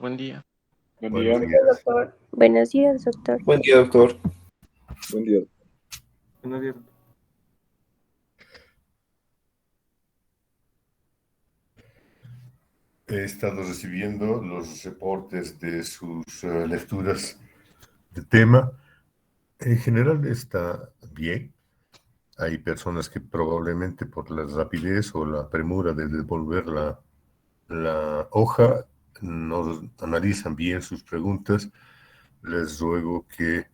buen día. Buen Buenos día. días. Doctor. Buenos días, doctor. Buen día, doctor. Buen día. Buenos días. He estado recibiendo los reportes de sus lecturas de tema. En general está bien. Hay personas que probablemente por la rapidez o la premura de devolver la hoja no analizan bien sus preguntas. Les ruego que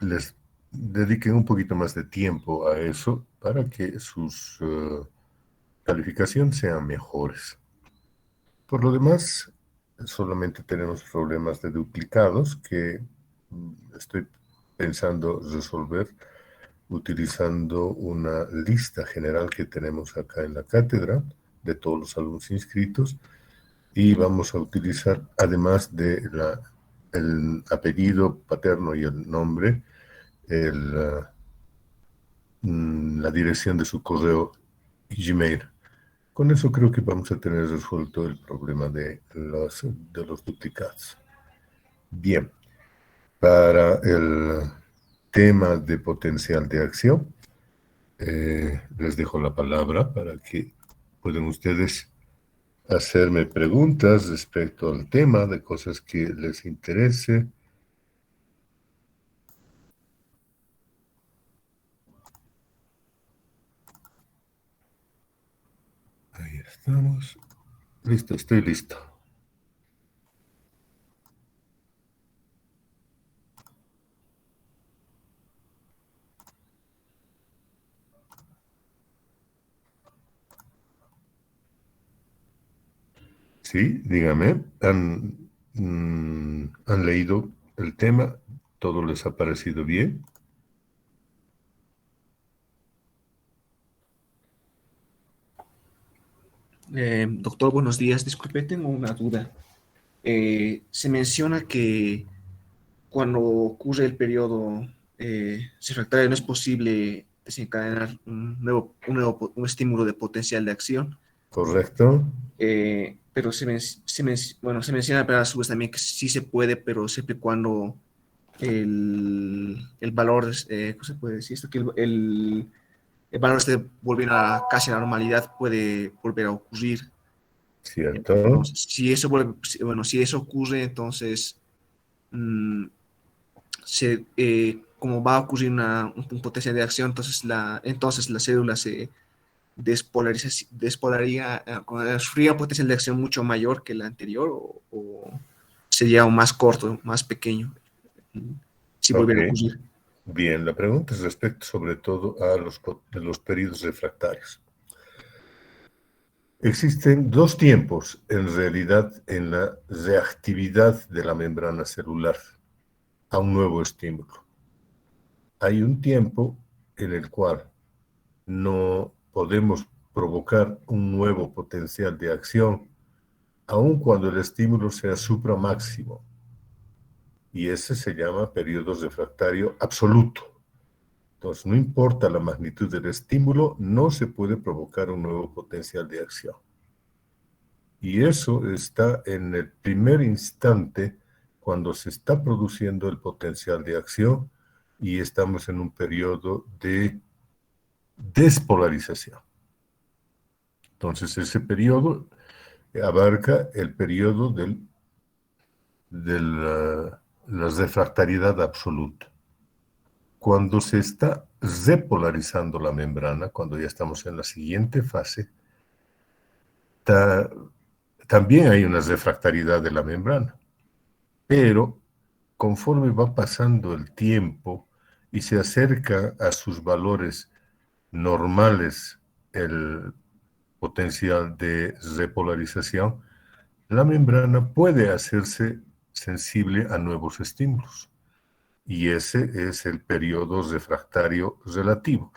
les dediquen un poquito más de tiempo a eso para que sus calificaciones sean mejores. Por lo demás, solamente tenemos problemas de duplicados que estoy pensando resolver utilizando una lista general que tenemos acá en la cátedra de todos los alumnos inscritos, y vamos a utilizar, además de el apellido paterno y el nombre, la dirección de su correo Gmail. Con eso creo que vamos a tener resuelto el problema de los duplicados. Bien, para el tema de potencial de acción, les dejo la palabra para que puedan ustedes hacerme preguntas respecto al tema, de cosas que les interese. Ahí estamos. Listo, estoy listo. Sí, dígame, ¿han leído el tema? ¿Todo les ha parecido bien? Doctor, buenos días. Disculpe, tengo una duda. Se menciona que cuando ocurre el periodo refractario no es posible desencadenar un estímulo de potencial de acción. ¿Correcto? Pero se menciona, pero a su vez también que sí se puede, pero siempre y cuando el valor, ¿cómo se puede decir esto? Que el valor esté volviendo a casi la normalidad, puede volver a ocurrir. ¿Cierto? Entonces, si eso ocurre, entonces, como va a ocurrir un potencial de acción, entonces la célula se despolaría, sufría un potencial de acción mucho mayor que la anterior, o sería aún más corto, más pequeño, si volviera a ocurrir. Bien, la pregunta es respecto sobre todo a los periodos refractarios. Existen dos tiempos, en realidad, en la reactividad de la membrana celular a un nuevo estímulo. Hay un tiempo en el cual no podemos provocar un nuevo potencial de acción, aun cuando el estímulo sea supramáximo. Y ese se llama periodo refractario absoluto. Entonces, no importa la magnitud del estímulo, no se puede provocar un nuevo potencial de acción. Y eso está en el primer instante cuando se está produciendo el potencial de acción y estamos en un periodo de despolarización. Entonces, ese periodo abarca el periodo de la refractariedad absoluta. Cuando se está repolarizando la membrana, cuando ya estamos en la siguiente fase, también hay una refractariedad de la membrana, pero conforme va pasando el tiempo y se acerca a sus valores normales el potencial de repolarización, la membrana puede hacerse sensible a nuevos estímulos. Y ese es el periodo refractario relativo.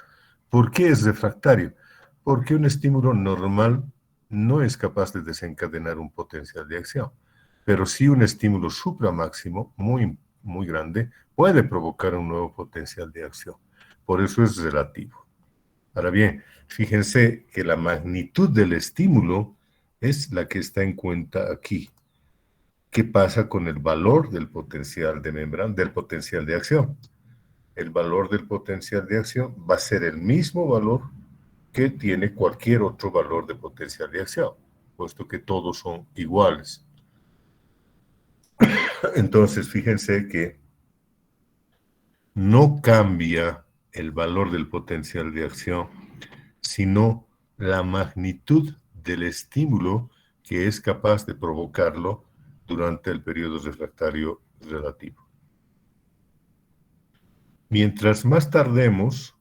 ¿Por qué es refractario? Porque un estímulo normal no es capaz de desencadenar un potencial de acción, pero sí un estímulo supramáximo muy, muy grande puede provocar un nuevo potencial de acción. Por eso es relativo. Ahora bien, fíjense que la magnitud del estímulo es la que está en cuenta aquí. ¿qué pasa con el valor del potencial de membrana, del potencial de acción? El valor del potencial de acción va a ser el mismo valor que tiene cualquier otro valor de potencial de acción, puesto que todos son iguales. Entonces, fíjense que no cambia el valor del potencial de acción, sino la magnitud del estímulo que es capaz de provocarlo durante el periodo refractario relativo. Mientras más tardemos,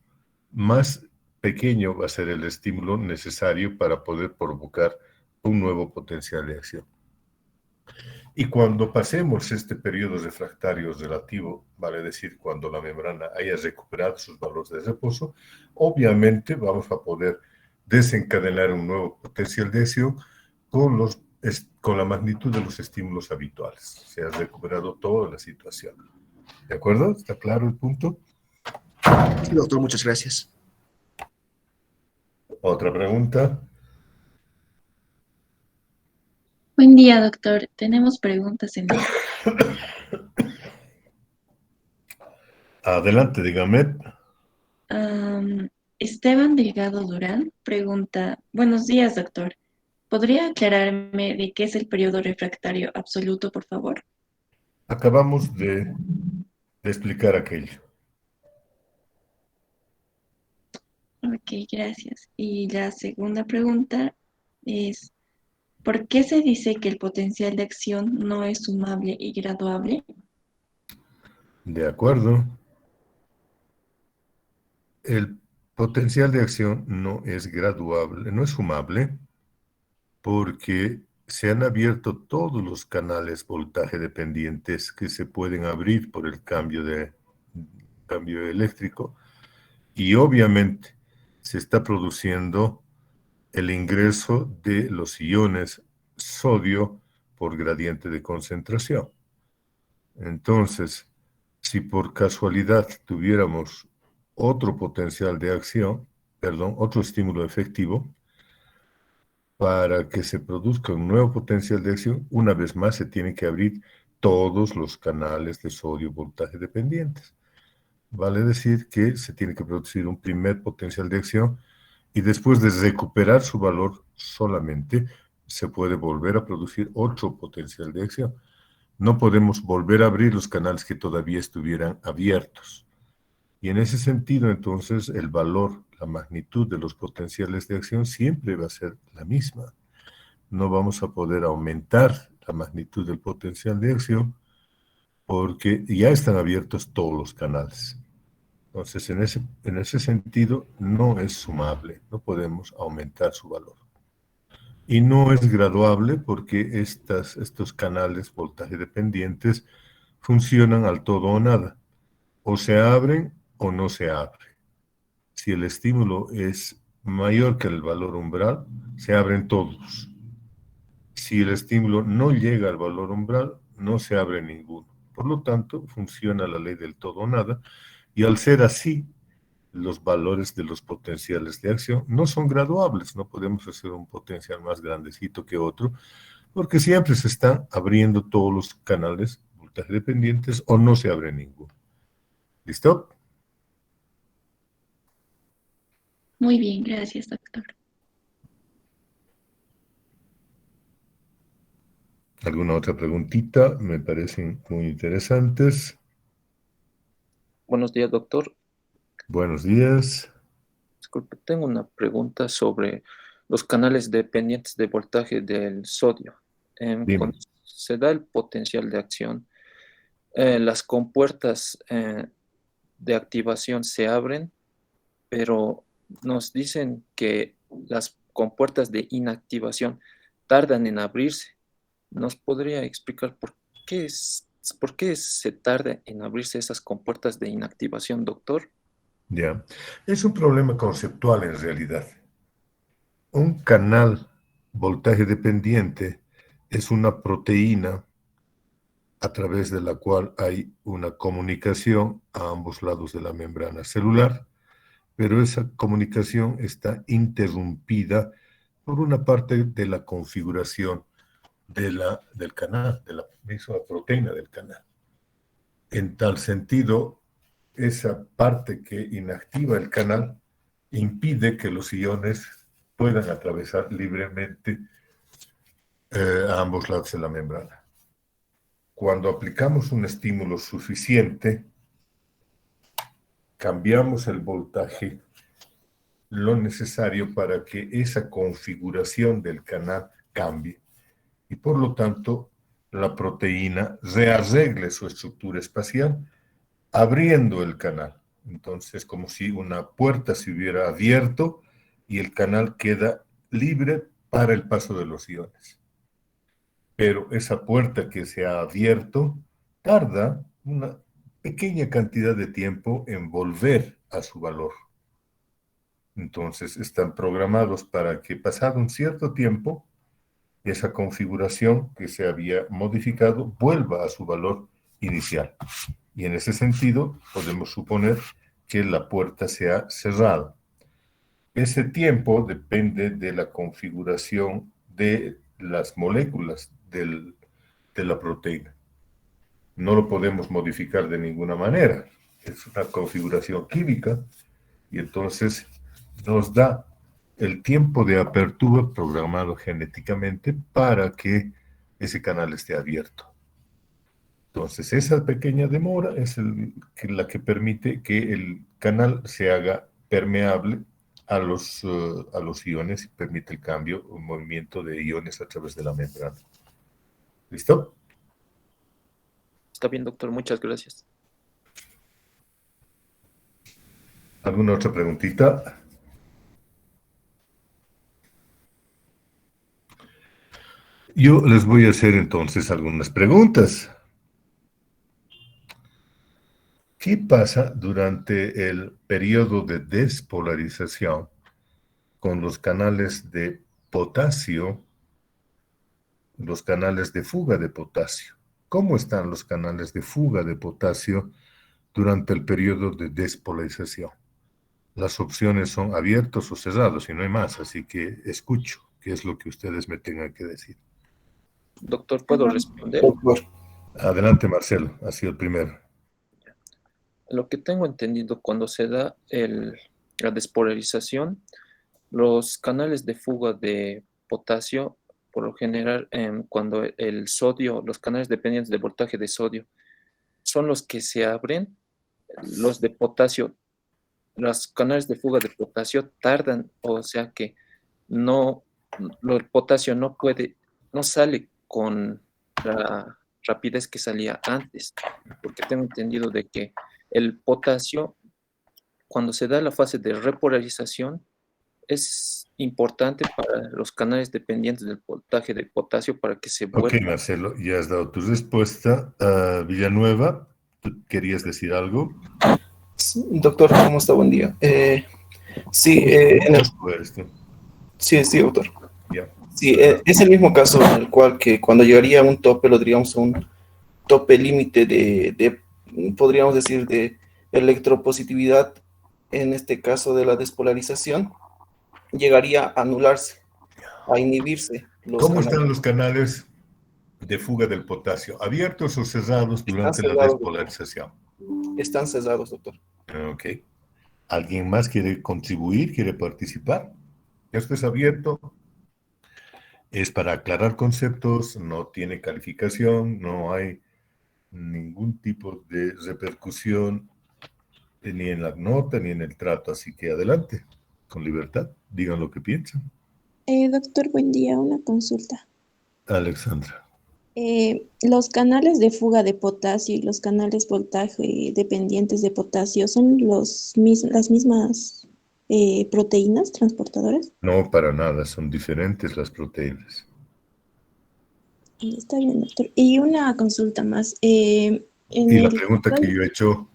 más pequeño va a ser el estímulo necesario para poder provocar un nuevo potencial de acción. Y cuando pasemos este periodo refractario relativo, vale decir, cuando la membrana haya recuperado sus valores de reposo, obviamente vamos a poder desencadenar un nuevo potencial de acción con la magnitud de los estímulos habituales. Se ha recuperado toda la situación. ¿De acuerdo? ¿Está claro el punto? Sí, doctor, muchas gracias. ¿Otra pregunta? Buen día, doctor. Tenemos preguntas en línea. Adelante, dígame. Esteban Delgado Durán pregunta, buenos días, doctor. ¿Podría aclararme de qué es el periodo refractario absoluto, por favor? Acabamos de explicar aquello. Ok, gracias. Y la segunda pregunta es, ¿por qué se dice que el potencial de acción no es sumable y graduable? De acuerdo. El potencial de acción no es graduable, no es sumable, porque se han abierto todos los canales voltaje dependientes que se pueden abrir por el cambio eléctrico, y obviamente se está produciendo el ingreso de los iones sodio por gradiente de concentración. Entonces, si por casualidad tuviéramos otro potencial de acción, otro estímulo efectivo, para que se produzca un nuevo potencial de acción, una vez más se tienen que abrir todos los canales de sodio voltaje dependientes. Vale decir que se tiene que producir un primer potencial de acción y después de recuperar su valor solamente se puede volver a producir otro potencial de acción. No podemos volver a abrir los canales que todavía estuvieran abiertos. Y en ese sentido, entonces, el valor, la magnitud de los potenciales de acción siempre va a ser la misma. No vamos a poder aumentar la magnitud del potencial de acción porque ya están abiertos todos los canales. Entonces, en ese sentido, no es sumable, no podemos aumentar su valor. Y no es graduable porque estos canales voltaje dependientes funcionan al todo o nada. O se abren o no se abren. Si el estímulo es mayor que el valor umbral, se abren todos. Si el estímulo no llega al valor umbral, no se abre ninguno. Por lo tanto, funciona la ley del todo o nada, y al ser así, los valores de los potenciales de acción no son graduables. No podemos hacer un potencial más grandecito que otro, porque siempre se están abriendo todos los canales voltaje dependientes o no se abre ninguno. ¿Listo? Muy bien, gracias, doctor. ¿Alguna otra preguntita? Me parecen muy interesantes. Buenos días, doctor. Buenos días. Disculpe, tengo una pregunta sobre los canales dependientes de voltaje del sodio. Dime. Cuando se da el potencial de acción, las compuertas de activación se abren, pero nos dicen que las compuertas de inactivación tardan en abrirse. ¿Nos podría explicar por qué se tarda en abrirse esas compuertas de inactivación, doctor? Ya. Es un problema conceptual en realidad. Un canal voltaje dependiente es una proteína a través de la cual hay una comunicación a ambos lados de la membrana celular, pero esa comunicación está interrumpida por una parte de la configuración del canal, de la misma proteína del canal. En tal sentido, esa parte que inactiva el canal impide que los iones puedan atravesar libremente a ambos lados de la membrana. Cuando aplicamos un estímulo suficiente, cambiamos el voltaje lo necesario para que esa configuración del canal cambie y por lo tanto la proteína rearregle su estructura espacial abriendo el canal. Entonces, como si una puerta se hubiera abierto y el canal queda libre para el paso de los iones. Pero esa puerta que se ha abierto tarda una pequeña cantidad de tiempo en volver a su valor. Entonces, están programados para que pasado un cierto tiempo, esa configuración que se había modificado vuelva a su valor inicial. Y en ese sentido, podemos suponer que la puerta se ha cerrado. Ese tiempo depende de la configuración de las moléculas de la proteína. No lo podemos modificar de ninguna manera. Es una configuración química y entonces nos da el tiempo de apertura programado genéticamente para que ese canal esté abierto. Entonces, esa pequeña demora es la que permite que el canal se haga permeable a los iones y permite el cambio o movimiento de iones a través de la membrana. ¿Listo? Está bien, doctor, muchas gracias. ¿Alguna otra preguntita? Yo les voy a hacer entonces algunas preguntas. ¿Qué pasa durante el periodo de despolarización con los canales de potasio, los canales de fuga de potasio? ¿Cómo están los canales de fuga de potasio durante el periodo de despolarización? Las opciones son abiertos o cerrados y no hay más, así que escucho qué es lo que ustedes me tengan que decir. Doctor, ¿puedo responder? Adelante, Marcelo, ha sido el primero. Lo que tengo entendido, cuando se da la despolarización, los canales de fuga de potasio, por lo general, cuando el sodio, los canales dependientes del voltaje de sodio, son los que se abren, los de potasio, los canales de fuga de potasio tardan, o sea que el potasio no sale con la rapidez que salía antes, porque tengo entendido de que el potasio, cuando se da la fase de repolarización, es importante para los canales dependientes del voltaje de potasio para que se Ok, vuelva. Marcelo, ya has dado tu respuesta. Villanueva, ¿tú querías decir algo? Doctor, ¿cómo está? Buen día. Sí, sí, doctor. Ya. Sí, es el mismo caso en el cual que cuando llegaría a un tope, lo diríamos a un tope límite podríamos decir, de electropositividad, en este caso de la despolarización, llegaría a anularse, a inhibirse los ¿Cómo canales. están los canales de fuga del potasio? ¿Abiertos o cerrados durante la cerrados, despolarización? Están cerrados, doctor. Ok. ¿Alguien más quiere contribuir, quiere participar? Esto es abierto. Es para aclarar conceptos, no tiene calificación, no hay ningún tipo de repercusión ni en la nota ni en el trato. Así que adelante, con libertad, digan lo que piensan. Doctor, buen día. Una consulta. Alexandra. Los canales de fuga de potasio y los canales voltaje dependientes de potasio son las mismas proteínas transportadoras. No, para nada, son diferentes las proteínas. Está bien, doctor. Y una consulta más. Y la pregunta que yo he hecho,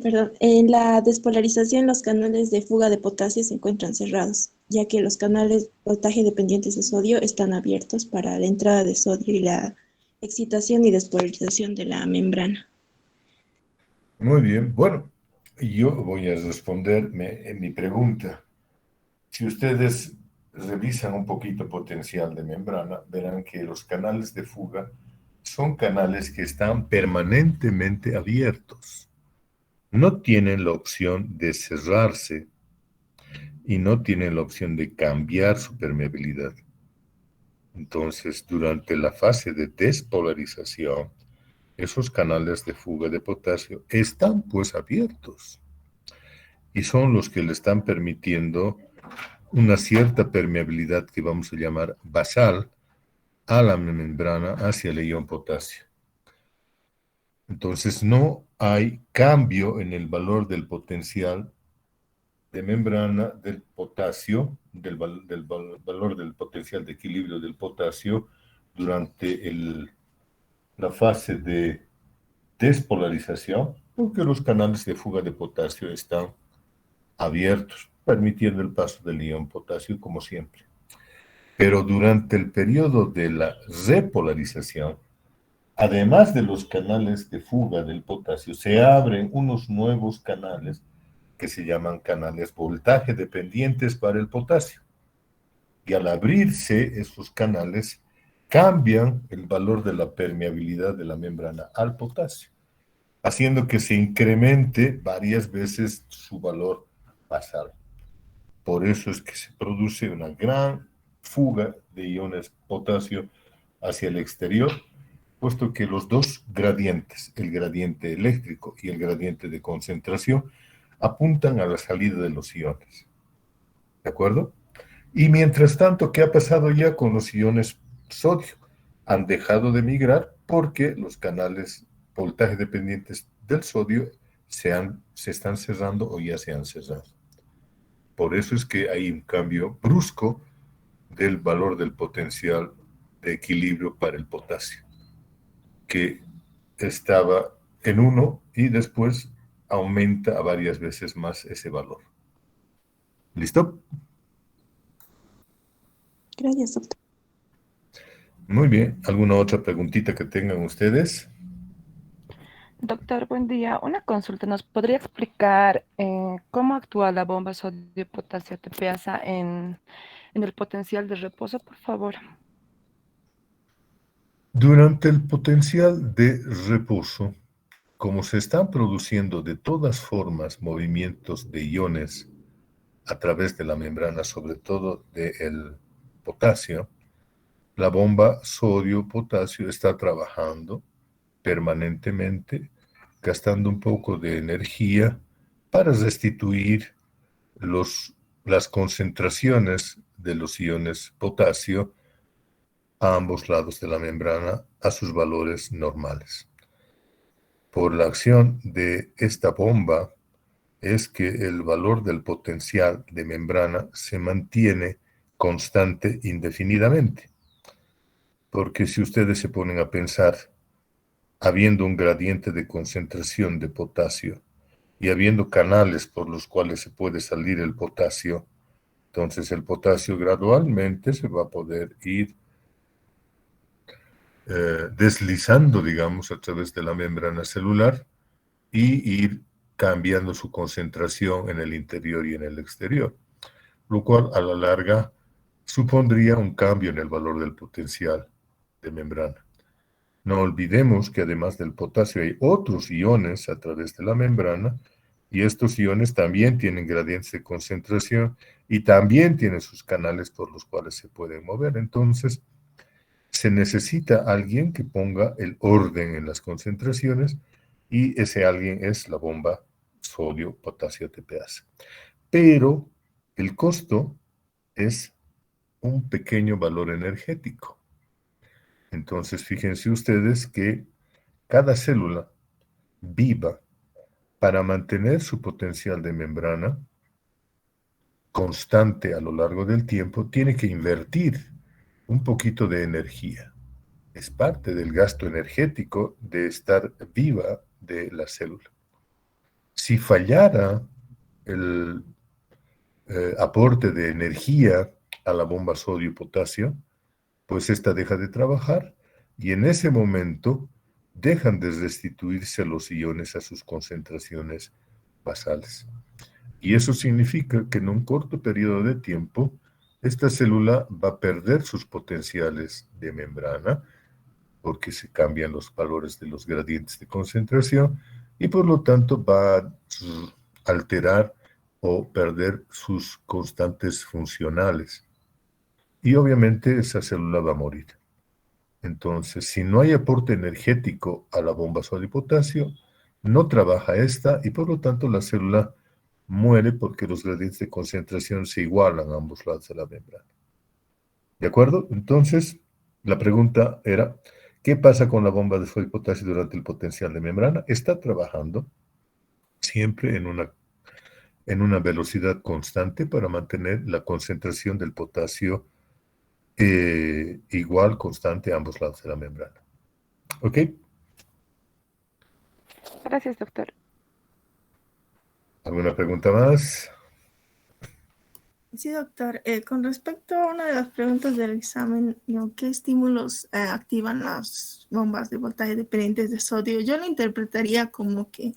Perdón. En la despolarización, los canales de fuga de potasio se encuentran cerrados, ya que los canales voltaje dependientes de sodio están abiertos para la entrada de sodio y la excitación y despolarización de la membrana. muy bien, bueno, yo voy a responder mi pregunta. Si ustedes revisan un poquito potencial de membrana, verán que los canales de fuga son canales que están permanentemente abiertos. No tienen la opción de cerrarse y no tienen la opción de cambiar su permeabilidad. Entonces, durante la fase de despolarización, esos canales de fuga de potasio están pues abiertos y son los que le están permitiendo una cierta permeabilidad que vamos a llamar basal a la membrana hacia el ion potasio. Entonces no hay cambio en el valor del potencial de membrana del potasio, del valor del potencial de equilibrio del potasio durante la fase de despolarización, porque los canales de fuga de potasio están abiertos, permitiendo el paso del ion potasio como siempre. Pero durante el periodo de la repolarización, además de los canales de fuga del potasio, se abren unos nuevos canales que se llaman canales voltaje dependientes para el potasio. Y al abrirse estos canales, cambian el valor de la permeabilidad de la membrana al potasio, haciendo que se incremente varias veces su valor basal. Por eso es que se produce una gran fuga de iones potasio hacia el exterior, puesto que los dos gradientes, el gradiente eléctrico y el gradiente de concentración, apuntan a la salida de los iones. ¿De acuerdo? Y mientras tanto, ¿qué ha pasado ya con los iones sodio? Han dejado de migrar porque los canales voltaje dependientes del sodio se están cerrando o ya se han cerrado. Por eso es que hay un cambio brusco del valor del potencial de equilibrio para el potasio, que estaba en 1 y después aumenta a varias veces más ese valor. ¿Listo? Gracias, doctor. Muy bien. ¿Alguna otra preguntita que tengan ustedes? Doctor, buen día. Una consulta. ¿Nos podría explicar cómo actúa la bomba sodio-potasio TPasa en el potencial de reposo, por favor? Durante el potencial de reposo, como se están produciendo de todas formas movimientos de iones a través de la membrana, sobre todo del potasio, la bomba sodio-potasio está trabajando permanentemente, gastando un poco de energía para restituir las concentraciones de los iones potasio a ambos lados de la membrana a sus valores normales. Por la acción de esta bomba es que el valor del potencial de membrana se mantiene constante indefinidamente. Porque si ustedes se ponen a pensar, habiendo un gradiente de concentración de potasio y habiendo canales por los cuales se puede salir el potasio, entonces el potasio gradualmente se va a poder ir deslizando, digamos, a través de la membrana celular y ir cambiando su concentración en el interior y en el exterior, lo cual a la larga supondría un cambio en el valor del potencial de membrana. No olvidemos que además del potasio hay otros iones a través de la membrana y estos iones también tienen gradientes de concentración y también tienen sus canales por los cuales se pueden mover. Entonces, se necesita alguien que ponga el orden en las concentraciones y ese alguien es la bomba sodio-potasio TPasa. Pero el costo es un pequeño valor energético. Entonces, fíjense ustedes que cada célula viva, para mantener su potencial de membrana constante a lo largo del tiempo, tiene que invertir un poquito de energía. Es parte del gasto energético de estar viva de la célula. Si fallara el aporte de energía a la bomba sodio-potasio, pues esta deja de trabajar y en ese momento dejan de restituirse los iones a sus concentraciones basales. Y eso significa que en un corto periodo de tiempo esta célula va a perder sus potenciales de membrana porque se cambian los valores de los gradientes de concentración y por lo tanto va a alterar o perder sus constantes funcionales. Y obviamente esa célula va a morir. Entonces, si no hay aporte energético a la bomba sodio-potasio, no trabaja esta y por lo tanto la célula muere porque los gradientes de concentración se igualan a ambos lados de la membrana. ¿De acuerdo? Entonces, la pregunta era, ¿qué pasa con la bomba de sodio-potasio durante el potencial de membrana? Está trabajando siempre en una velocidad constante para mantener la concentración del potasio igual, constante a ambos lados de la membrana. ¿Ok? Gracias, doctor. ¿Alguna pregunta más? Sí, doctor. Con respecto a una de las preguntas del examen, ¿no? ¿Qué estímulos activan las bombas de voltaje dependientes de sodio? Yo lo interpretaría como que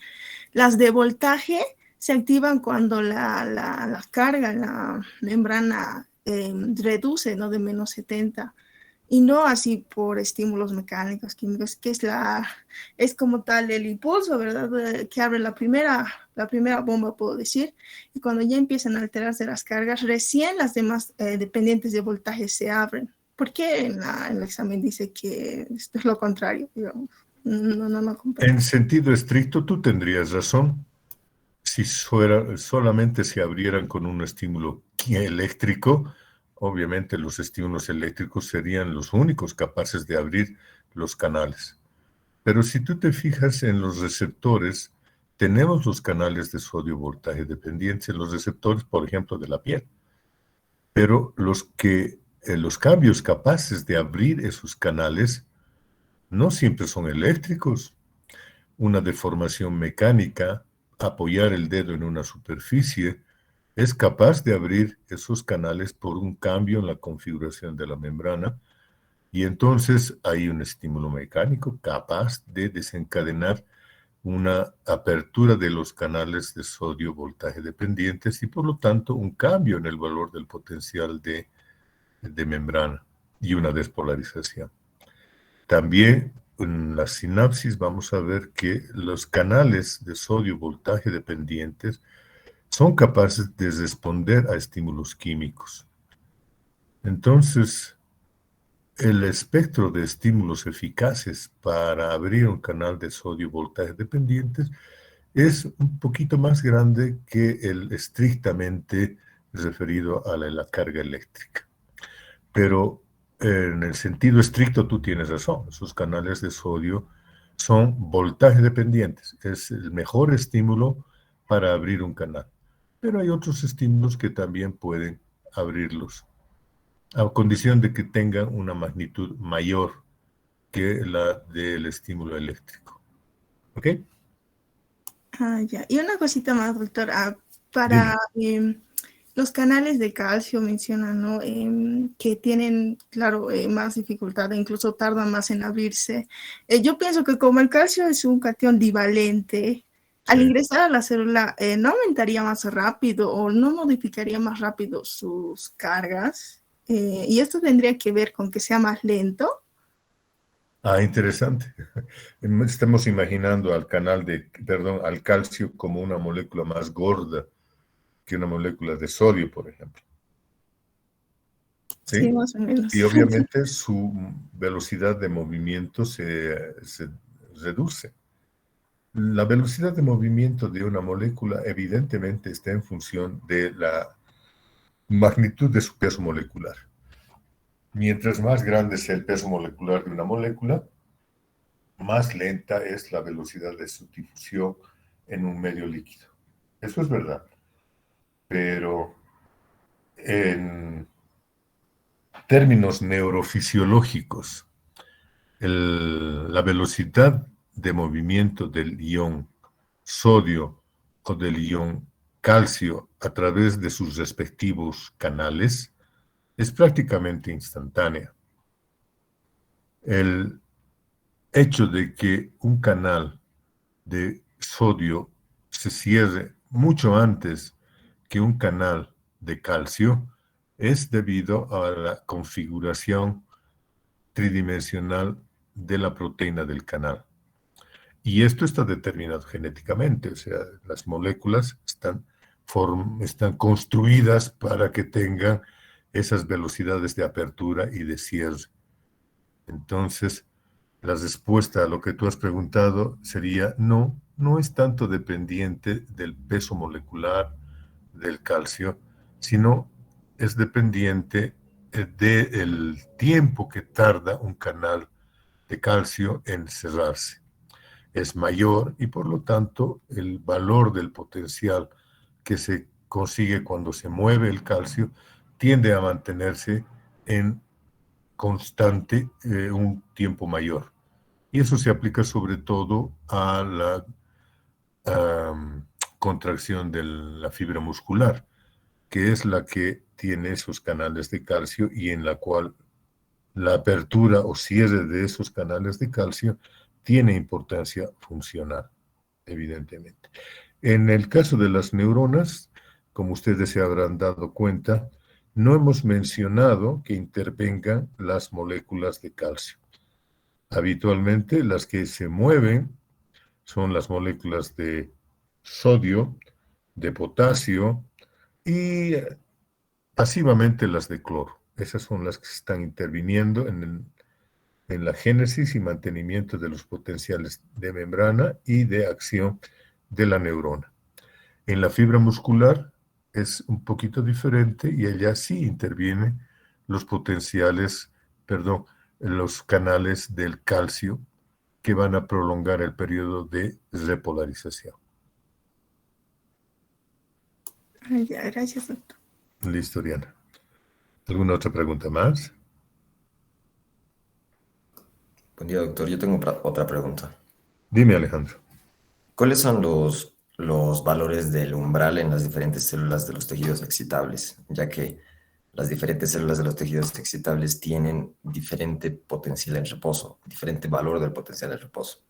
las de voltaje se activan cuando la carga en la membrana reduce, ¿no? De -70. Y no así por estímulos mecánicos, químicos, que es como tal el impulso, ¿verdad? Que abre la primera bomba, puedo decir. Y cuando ya empiezan a alterarse las cargas, recién las demás dependientes de voltaje se abren. ¿Por qué en el examen dice que esto es lo contrario? Digamos? No comprendo. En sentido estricto, tú tendrías razón. Si solamente se abrieran con un estímulo eléctrico, obviamente los estímulos eléctricos serían los únicos capaces de abrir los canales. Pero si tú te fijas en los receptores, tenemos los canales de sodio voltaje dependientes en los receptores, por ejemplo, de la piel. Pero los cambios capaces de abrir esos canales no siempre son eléctricos. Una deformación mecánica, apoyar el dedo en una superficie, es capaz de abrir esos canales por un cambio en la configuración de la membrana y entonces hay un estímulo mecánico capaz de desencadenar una apertura de los canales de sodio voltaje dependientes y por lo tanto un cambio en el valor del potencial de membrana y una despolarización. También en la sinapsis vamos a ver que los canales de sodio voltaje dependientes son capaces de responder a estímulos químicos. Entonces, el espectro de estímulos eficaces para abrir un canal de sodio voltaje dependientes es un poquito más grande que el estrictamente referido a la carga eléctrica. Pero en el sentido estricto tú tienes razón, esos canales de sodio son voltaje dependientes, es el mejor estímulo para abrir un canal. Pero hay otros estímulos que también pueden abrirlos, a condición de que tengan una magnitud mayor que la del estímulo eléctrico. ¿Ok? Ya. Y una cosita más, doctor. Para los canales de calcio mencionan, ¿no? Que tienen, claro, más dificultad e incluso tardan más en abrirse. Yo pienso que como el calcio es un catión divalente, al ingresar a la célula, ¿no aumentaría más rápido o no modificaría más rápido sus cargas? Y esto tendría que ver con que sea más lento. Interesante. Estamos imaginando al calcio como una molécula más gorda que una molécula de sodio, por ejemplo. Sí, más o menos. Y obviamente su velocidad de movimiento se reduce. La velocidad de movimiento de una molécula evidentemente está en función de la magnitud de su peso molecular. Mientras más grande sea el peso molecular de una molécula, más lenta es la velocidad de su difusión en un medio líquido. Eso es verdad. Pero en términos neurofisiológicos, la velocidad de movimiento del ion sodio o del ion calcio a través de sus respectivos canales es prácticamente instantánea. El hecho de que un canal de sodio se cierre mucho antes que un canal de calcio es debido a la configuración tridimensional de la proteína del canal. Y esto está determinado genéticamente, o sea, las moléculas están construidas para que tengan esas velocidades de apertura y de cierre. Entonces, la respuesta a lo que tú has preguntado sería no, no es tanto dependiente del peso molecular del calcio, sino es dependiente del tiempo que tarda un canal de calcio en cerrarse. Es mayor y por lo tanto el valor del potencial que se consigue cuando se mueve el calcio tiende a mantenerse en constante un tiempo mayor. Y eso se aplica sobre todo a la contracción de la fibra muscular, que es la que tiene esos canales de calcio y en la cual la apertura o cierre de esos canales de calcio tiene importancia funcional, evidentemente. En el caso de las neuronas, como ustedes se habrán dado cuenta, no hemos mencionado que intervengan las moléculas de calcio. Habitualmente las que se mueven son las moléculas de sodio, de potasio y pasivamente las de cloro. Esas son las que están interviniendo en la génesis y mantenimiento de los potenciales de membrana y de acción de la neurona. En la fibra muscular es un poquito diferente y allá sí intervienen los potenciales, perdón, los canales del calcio que van a prolongar el periodo de repolarización. Ya, gracias, doctor. Listo, Diana. ¿Alguna otra pregunta más? Buen día, doctor. Yo tengo otra pregunta. Dime, Alejandro. ¿Cuáles son los valores del umbral en las diferentes células de los tejidos excitables? Ya que las diferentes células de los tejidos excitables tienen diferente potencial en reposo, diferente valor del potencial en reposo.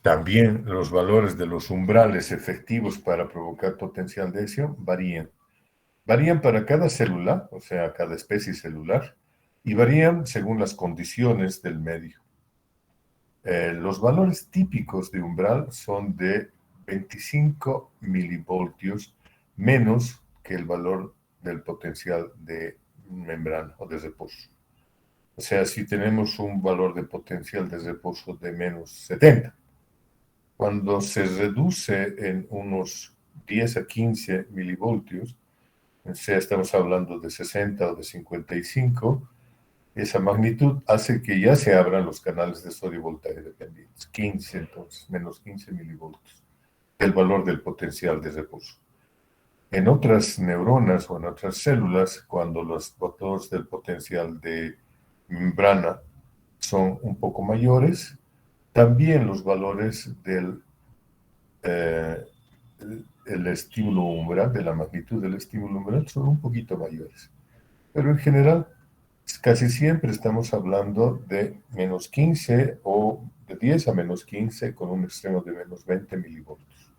También los valores de los umbrales efectivos para provocar potencial de acción varían. Varían para cada célula, o sea, cada especie celular, y varían según las condiciones del medio. Los valores típicos de umbral son de 25 milivoltios menos que el valor del potencial de membrana o de reposo. O sea, si tenemos un valor de potencial de reposo de menos 70, cuando se reduce en unos 10 a 15 milivoltios, o sea, estamos hablando de 60 o de 55, esa magnitud hace que ya se abran los canales de sodio voltaje dependientes. 15, entonces, menos 15 milivoltios, el valor del potencial de reposo. En otras neuronas o en otras células, cuando los valores del potencial de membrana son un poco mayores, también los valores del el estímulo umbral, de la magnitud del estímulo umbral, son un poquito mayores. Pero en general, casi siempre estamos hablando de menos 15 o de 10 a menos 15 con un extremo de menos 20 milivoltios.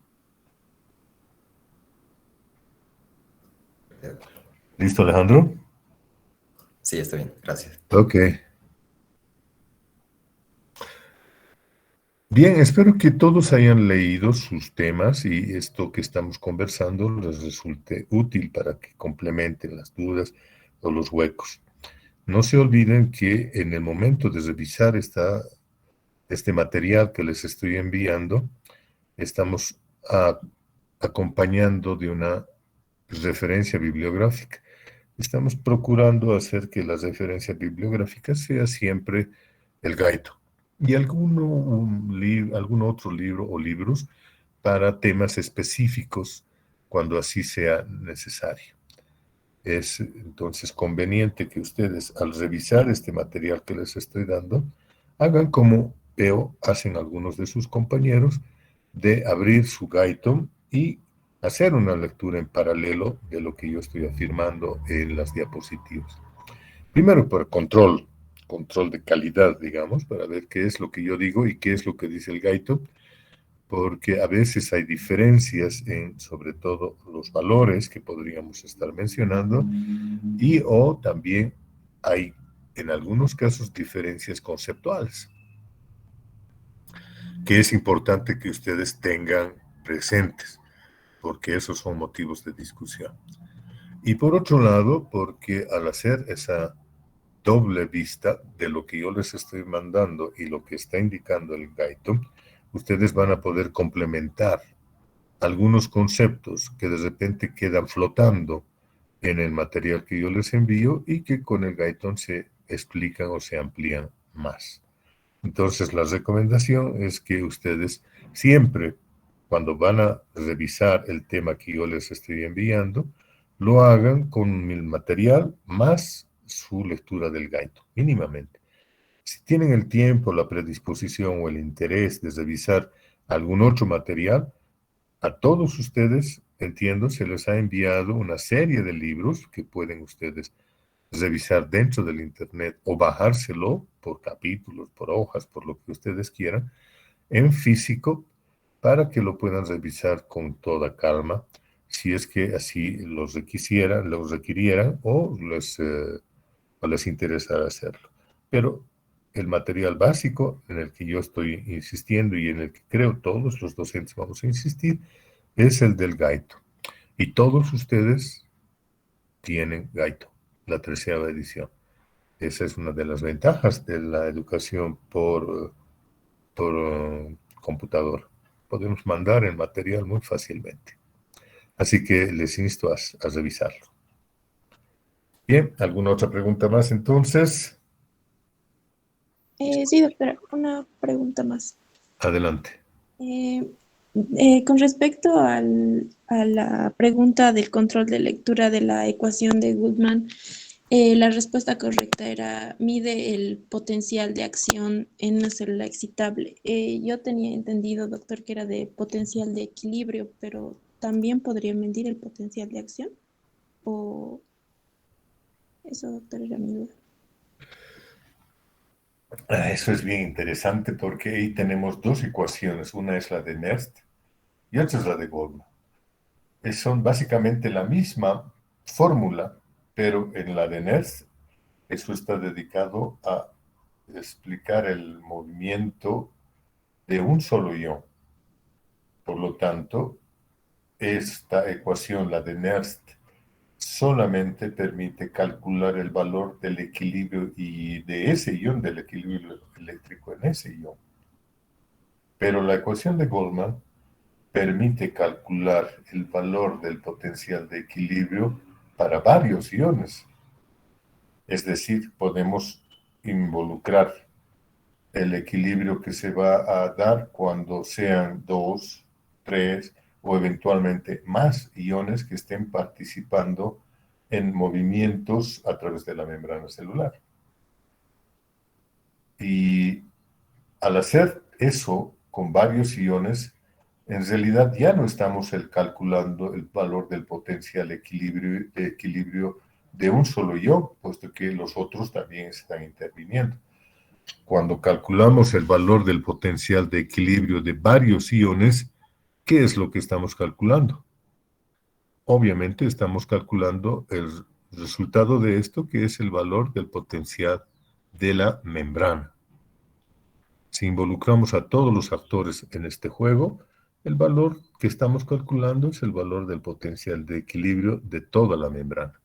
¿Listo, Alejandro? Sí, está bien, gracias. Ok. Bien, espero que todos hayan leído sus temas y esto que estamos conversando les resulte útil para que complementen las dudas o los huecos. No se olviden que en el momento de revisar este material que les estoy enviando, estamos acompañando de una referencia bibliográfica. Estamos procurando hacer que la referencia bibliográfica sea siempre el Gaito y algún otro libro o libros para temas específicos cuando así sea necesario. Es entonces conveniente que ustedes, al revisar este material que les estoy dando, hagan como veo hacen algunos de sus compañeros, de abrir su Gaito y hacer una lectura en paralelo de lo que yo estoy afirmando en las diapositivas. Primero, por control de calidad, digamos, para ver qué es lo que yo digo y qué es lo que dice el Gaito, porque a veces hay diferencias en, sobre todo, los valores que podríamos estar mencionando, y o también hay, en algunos casos, diferencias conceptuales, que es importante que ustedes tengan presentes, porque esos son motivos de discusión. Y por otro lado, porque al hacer esa doble vista de lo que yo les estoy mandando y lo que está indicando el Gaito, ustedes van a poder complementar algunos conceptos que de repente quedan flotando en el material que yo les envío y que con el Gaiton se explican o se amplían más. Entonces, la recomendación es que ustedes siempre, cuando van a revisar el tema que yo les estoy enviando, lo hagan con el material más su lectura del Gaito, mínimamente. Si tienen el tiempo, la predisposición o el interés de revisar algún otro material, a todos ustedes, entiendo, se les ha enviado una serie de libros que pueden ustedes revisar dentro del Internet o bajárselo por capítulos, por hojas, por lo que ustedes quieran, en físico, para que lo puedan revisar con toda calma, si es que así los requirieran o les interesa hacerlo. Pero el material básico en el que yo estoy insistiendo y en el que creo todos los docentes vamos a insistir es el del Gaito. Y todos ustedes tienen Gaito, la 13ª edición. Esa es una de las ventajas de la educación por computadora. Podemos mandar el material muy fácilmente. Así que les insto a revisarlo. Bien, ¿alguna otra pregunta más entonces? Sí, doctora, una pregunta más. Adelante. Con respecto a la pregunta del control de lectura de la ecuación de Goodman, la respuesta correcta era mide el potencial de acción en una célula excitable. Yo tenía entendido, doctor, que era de potencial de equilibrio, pero ¿también podría medir el potencial de acción? ¿O eso, doctor, era mi duda? Eso es bien interesante porque ahí tenemos dos ecuaciones. Una es la de Nernst y otra es la de Goldman. Son básicamente la misma fórmula, pero en la de Nernst eso está dedicado a explicar el movimiento de un solo ion. Por lo tanto, esta ecuación, la de Nernst, solamente permite calcular el valor del equilibrio y de ese ion, del equilibrio eléctrico en ese ion. Pero la ecuación de Goldman permite calcular el valor del potencial de equilibrio para varios iones. Es decir, podemos involucrar el equilibrio que se va a dar cuando sean 2, 3 o eventualmente más iones que estén participando en movimientos a través de la membrana celular. Y al hacer eso con varios iones, en realidad ya no estamos calculando el valor del potencial de equilibrio de un solo ion, puesto que los otros también están interviniendo. Cuando calculamos el valor del potencial de equilibrio de varios iones, ¿qué es lo que estamos calculando? Obviamente estamos calculando el resultado de esto, que es el valor del potencial de la membrana. Si involucramos a todos los actores en este juego, el valor que estamos calculando es el valor del potencial de equilibrio de toda la membrana.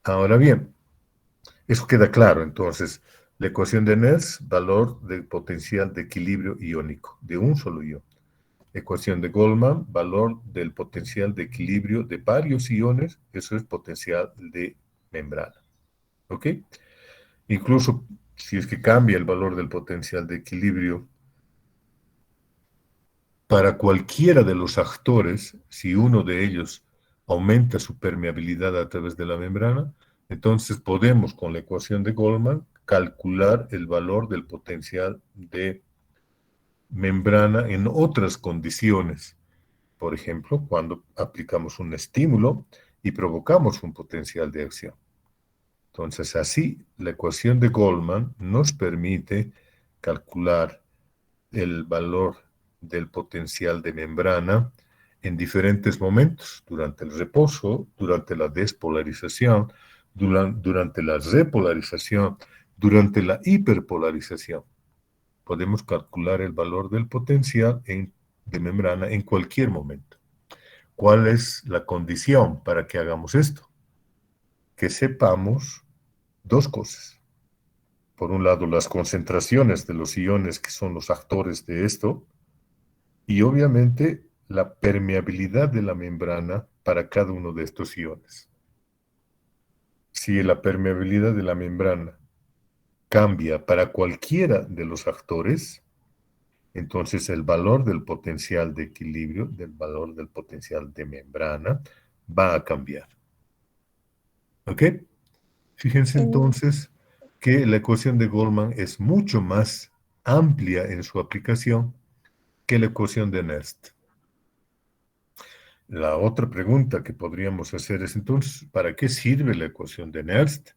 Ahora bien, eso queda claro. Entonces, la ecuación de Nernst, valor del potencial de equilibrio iónico de un solo ion. Ecuación de Goldman, valor del potencial de equilibrio de varios iones, eso es potencial de membrana. ¿Ok? Incluso si es que cambia el valor del potencial de equilibrio para cualquiera de los actores, si uno de ellos aumenta su permeabilidad a través de la membrana, entonces podemos con la ecuación de Goldman calcular el valor del potencial de membrana en otras condiciones. Por ejemplo, cuando aplicamos un estímulo y provocamos un potencial de acción. Entonces, así, la ecuación de Goldman nos permite calcular el valor del potencial de membrana en diferentes momentos, durante el reposo, durante la despolarización, durante la repolarización, durante la hiperpolarización. Podemos calcular el valor del potencial de membrana en cualquier momento. ¿Cuál es la condición para que hagamos esto? Que sepamos dos cosas. Por un lado, las concentraciones de los iones que son los actores de esto, y obviamente la permeabilidad de la membrana para cada uno de estos iones. Si la permeabilidad de la membrana cambia para cualquiera de los actores, entonces el valor del potencial de equilibrio, del valor del potencial de membrana, va a cambiar. ¿Ok? Fíjense entonces que la ecuación de Goldman es mucho más amplia en su aplicación que la ecuación de Nernst. La otra pregunta que podríamos hacer es entonces, ¿para qué sirve la ecuación de Nernst?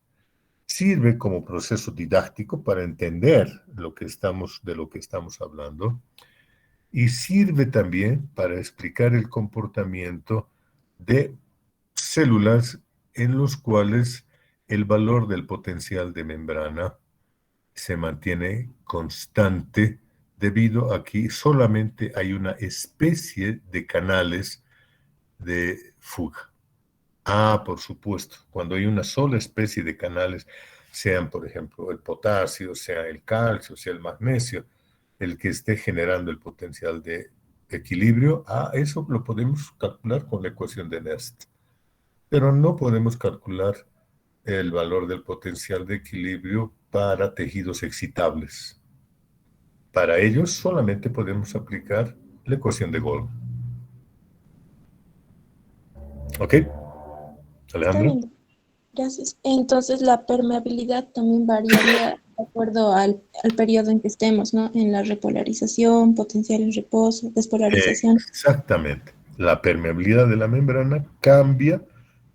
Sirve como proceso didáctico para entender de lo que estamos hablando, y sirve también para explicar el comportamiento de células en los cuales el valor del potencial de membrana se mantiene constante debido a que solamente hay una especie de canales de fuga. Por supuesto, cuando hay una sola especie de canales, sean por ejemplo el potasio, sea el calcio, sea el magnesio, el que esté generando el potencial de equilibrio, eso lo podemos calcular con la ecuación de Nernst. Pero no podemos calcular el valor del potencial de equilibrio para tejidos excitables. Para ellos solamente podemos aplicar la ecuación de Goldman. ¿Ok? Alejandra. Está bien, gracias. Entonces la permeabilidad también variaría de acuerdo al periodo en que estemos, ¿no? En la repolarización, potencial en reposo, despolarización. Exactamente. La permeabilidad de la membrana cambia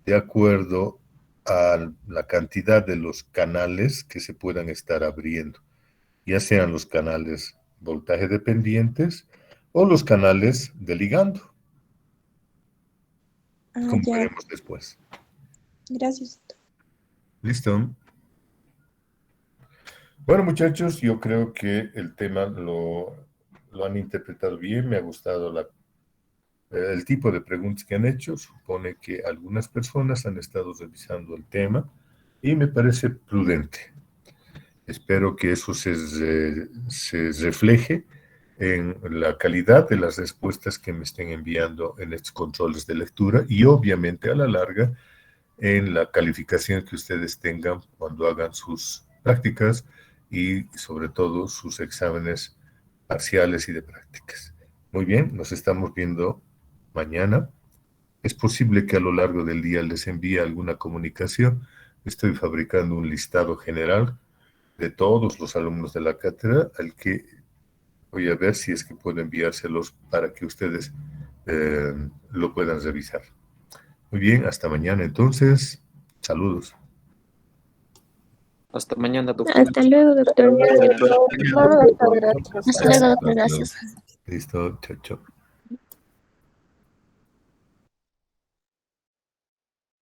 de acuerdo a la cantidad de los canales que se puedan estar abriendo, ya sean los canales voltaje dependientes o los canales de ligando, como Ya. veremos después. Gracias. Listo. Bueno, muchachos, yo creo que el tema lo han interpretado bien. Me ha gustado el tipo de preguntas que han hecho. Supone que algunas personas han estado revisando el tema y me parece prudente. Espero que eso se refleje en la calidad de las respuestas que me estén enviando en estos controles de lectura y obviamente a la larga en la calificación que ustedes tengan cuando hagan sus prácticas y sobre todo sus exámenes parciales y de prácticas. Muy bien, nos estamos viendo mañana. Es posible que a lo largo del día les envíe alguna comunicación. Estoy fabricando un listado general de todos los alumnos de la cátedra, al que voy a ver si es que puedo enviárselos para que ustedes lo puedan revisar. Muy bien, hasta mañana entonces. Saludos. Hasta mañana, doctor. Hasta luego, doctor. Hasta luego, doctor. Gracias. Hasta luego, doctor. Gracias. Listo, chao, chao.